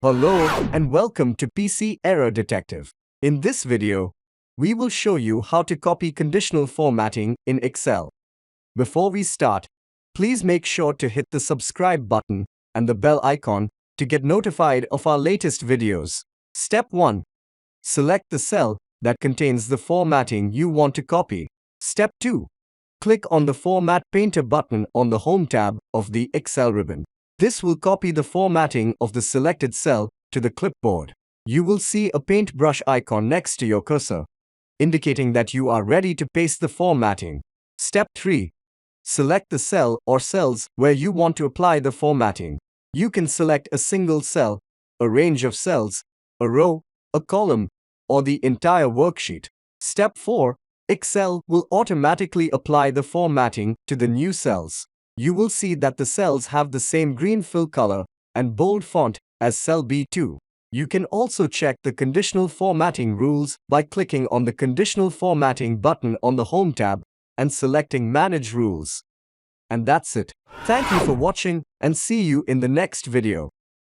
Hello and welcome to PC Error Detective. In this video, we will show you how to copy conditional formatting in Excel. Before we start, please make sure to hit the subscribe button and the bell icon to get notified of our latest videos. Step 1. Select the cell that contains the formatting you want to copy. Step 2. Click on the Format Painter button on the Home tab of the Excel ribbon. This will copy the formatting of the selected cell to the clipboard. You will see a paintbrush icon next to your cursor, indicating that you are ready to paste the formatting. Step 3. Select the cell or cells where you want to apply the formatting. You can select a single cell, a range of cells, a row, a column, or the entire worksheet. Step 4. Excel will automatically apply the formatting to the new cells. You will see that the cells have the same green fill color and bold font as cell B2. You can also check the conditional formatting rules by clicking on the Conditional Formatting button on the Home tab and selecting Manage Rules. And that's it. Thank you for watching and see you in the next video.